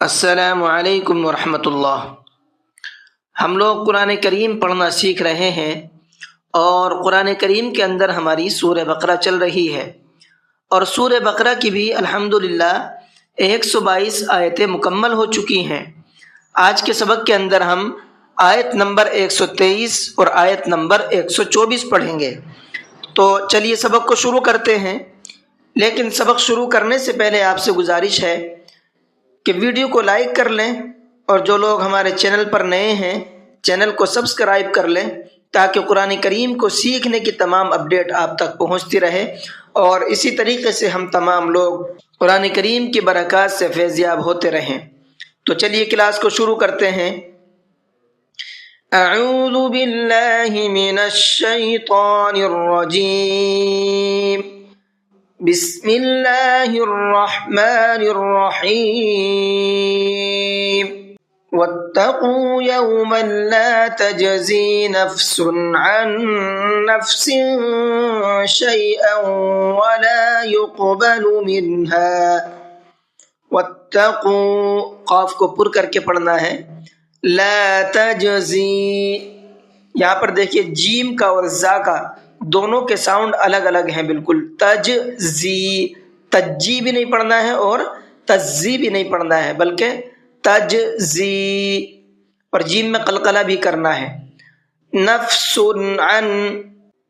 السلام علیکم ورحمۃ اللہ۔ ہم لوگ قرآن کریم پڑھنا سیکھ رہے ہیں اور قرآن کریم کے اندر ہماری سورہ بقرہ چل رہی ہے، اور سورہ بقرہ کی بھی الحمدللہ 122 آیتیں مکمل ہو چکی ہیں۔ آج کے سبق کے اندر ہم آیت نمبر 123 اور آیت نمبر 124 پڑھیں گے۔ تو چلیے سبق کو شروع کرتے ہیں، لیکن سبق شروع کرنے سے پہلے آپ سے گزارش ہے کہ ویڈیو کو لائک کر لیں، اور جو لوگ ہمارے چینل پر نئے ہیں چینل کو سبسکرائب کر لیں تاکہ قرآن کریم کو سیکھنے کی تمام اپڈیٹ آپ تک پہنچتی رہے، اور اسی طریقے سے ہم تمام لوگ قرآن کریم کی برکات سے فیضیاب ہوتے رہیں۔ تو چلیے کلاس کو شروع کرتے ہیں۔ اعوذ باللہ من الشیطان الرجیم، بسم اللہ الرحمن الرحیم، واتقوا یوما لا تجزی نفس عن نفس شیئا ولا يقبل منها، واتقوا قاف کو پر کر کے پڑھنا ہے، لا تجزی، یہاں پر دیکھیے جیم کا اور زا کا دونوں کے ساؤنڈ الگ الگ ہیں بالکل۔ تجزی، تجزی بھی نہیں پڑھنا ہے اور تجزی بھی نہیں پڑھنا ہے، بلکہ تجزی، اور جیم میں قلقلہ بھی کرنا ہے۔ نفس عن،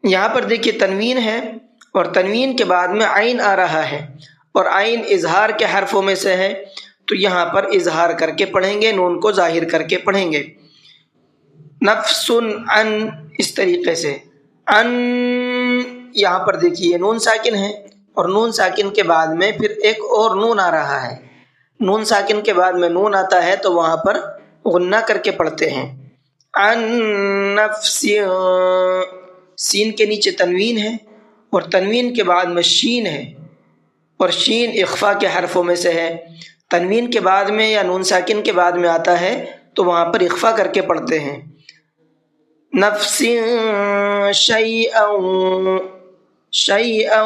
یہاں پر دیکھیے تنوین ہے اور تنوین کے بعد میں عین آ رہا ہے، اور عین اظہار کے حرفوں میں سے ہے، تو یہاں پر اظہار کر کے پڑھیں گے، نون کو ظاہر کر کے پڑھیں گے۔ نفس عن، اس طریقے سے ان، یہاں پر دیکھیے نون ساکن ہے، اور نون ساکن کے بعد میں پھر ایک اور نون آ رہا ہے۔ نون ساکن کے بعد میں نون آتا ہے تو وہاں پر غنہ کر کے پڑھتے ہیں۔ عن نفس، سین کے نیچے تنوین ہے اور تنوین کے بعد میں شین ہے، اور شین اخفا کے حرفوں میں سے ہے۔ تنوین کے بعد میں یا نون ساکن کے بعد میں آتا ہے تو وہاں پر اخفا کر کے پڑھتے ہیں۔ نفس شیئا، شیئا،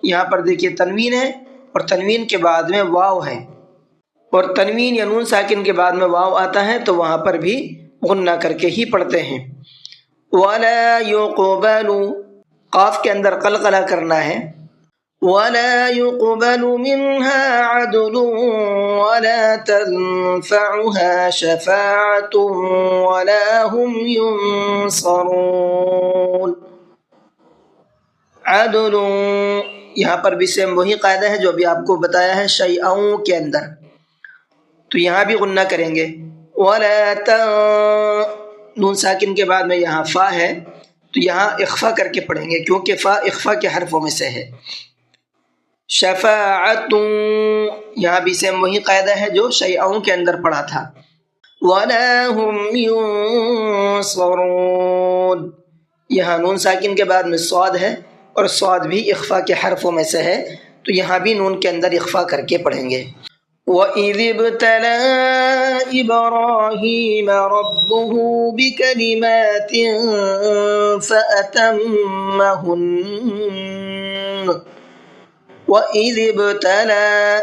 یہاں پر دیکھیے تنوین ہے اور تنوین کے بعد میں واو ہے، اور تنوین یا نون ساکن کے بعد میں واو آتا ہے تو وہاں پر بھی غنہ کر کے ہی پڑھتے ہیں۔ ولا يقبل، قاف کے اندر قلقلہ کرنا ہے۔ ولا يقبل منها عدل ولا تنفعها شفاعة ولا هم ينصرون۔ عدل، یہاں پر بھی سیم وہی قاعدہ ہے جو ابھی آپ کو بتایا ہے شیئاؤں کے اندر، تو یہاں بھی غنہ کریں گے۔ ولا نون ساکن کے بعد میں یہاں فا ہے تو یہاں اخفا کر کے پڑھیں گے، کیونکہ فا اخفا کے حرفوں میں سے ہے۔ شفاعت، یہاں بھی سیم وہی قاعدہ ہے جو شیئاؤں کے اندر پڑھا تھا۔ ولا هم ينصرون، یہاں نون ساکن کے بعد میں صاد ہے اور صاد بھی اخفا کے حرفوں میں سے ہے، تو یہاں بھی نون کے اندر اخفا کر کے پڑھیں گے۔ وَإِذِ ابْتَلَىٰ إِبْرَاهِيمَ رَبُّهُ بِكَلِمَاتٍ فَأَتَمَّهُنَّ، وَإِذِ ابْتَلَىٰ،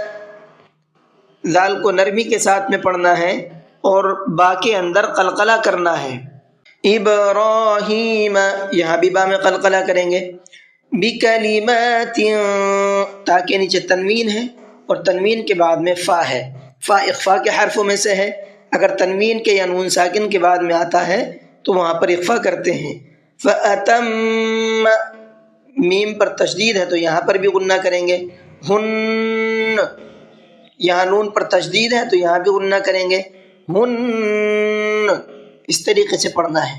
ذال کو نرمی کے ساتھ میں پڑھنا ہے اور با کے اندر قلقلہ کرنا ہے۔ ابراہیم، یہاں بھی با میں قلقلہ کریں گے۔ بکلمات، تا کے نیچے تنوین ہے اور تنوین کے بعد میں فا ہے، فا اخفا کے حرفوں میں سے ہے، اگر تنوین کے یا نون ساکن کے بعد میں آتا ہے تو وہاں پر اخفا کرتے ہیں۔ فَأَتَمَّ، میم پر تشدید ہے تو یہاں پر بھی غنہ کریں گے۔ ہن، یہاں نون پر تشدید ہے تو یہاں بھی غنہ کریں گے۔ ہن، اس طریقے سے پڑھنا ہے۔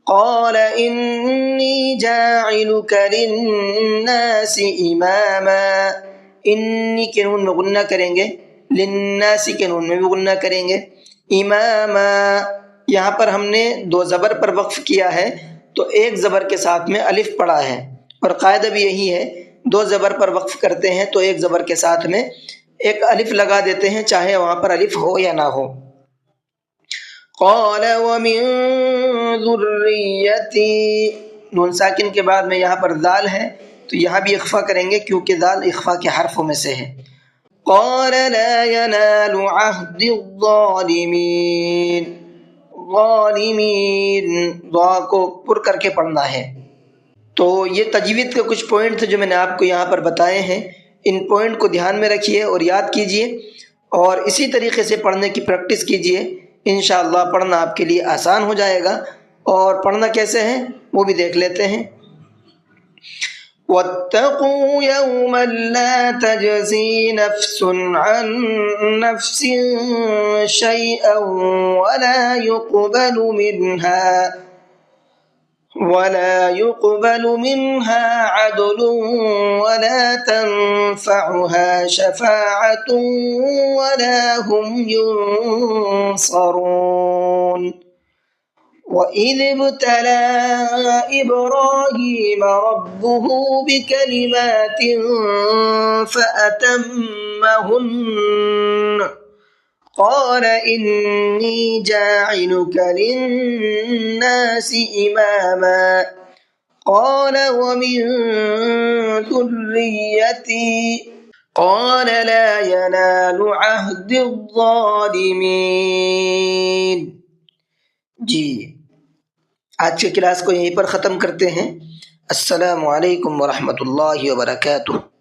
قال انی جاعلک للناس اماما، انی کے نون میں غنہ کریں گے، للناس کے نون میں بھی غنہ کریں گے۔ اماما، یہاں پر ہم نے دو زبر پر وقف کیا ہے تو ایک زبر کے ساتھ میں الف پڑا ہے، اور قاعدہ بھی یہی ہے، دو زبر پر وقف کرتے ہیں تو ایک زبر کے ساتھ میں ایک الف لگا دیتے ہیں، چاہے وہاں پر الف ہو یا نہ ہو۔ قال ومن ذریتی، نون ساکن کے بعد میں یہاں پر ذال ہے تو یہاں بھی اخفا کریں گے کیونکہ ذال اخفا کے حرفوں میں سے ہے۔ قال لا ينال عهد الظالمین، ظالمین دعا کو پر کر کے پڑھنا ہے۔ تو یہ تجوید کے کچھ پوائنٹ تھے جو میں نے آپ کو یہاں پر بتائے ہیں، ان پوائنٹ کو دھیان میں رکھیے اور یاد کیجئے اور اسی طریقے سے پڑھنے کی پریکٹس کیجئے، انشاءاللہ پڑھنا آپ کے لیے آسان ہو جائے گا۔ اور پڑھنا کیسے ہے وہ بھی دیکھ لیتے ہیں۔ وَاتَّقُوا يَوْمًا لَا تَجْزِي نَفْسٌ عَن نَفْسٍ شَيْئًا ولا يقبل منها عدل ولا تنفعها شفاعة ولا هم ينصرون۔ وَإِذِ ابْتَلَى إِبْرَاهِيمَ رَبُّهُ بِكَلِمَاتٍ فَأَتَمَّهُنَّ قال إني جاعلك للناس إماما قال ومن ذريتي قال لا ينال عهد الظالمين۔ جی آج کے کلاس کو یہیں پر ختم کرتے ہیں۔ السلام علیکم ورحمۃ اللہ وبرکاتہ۔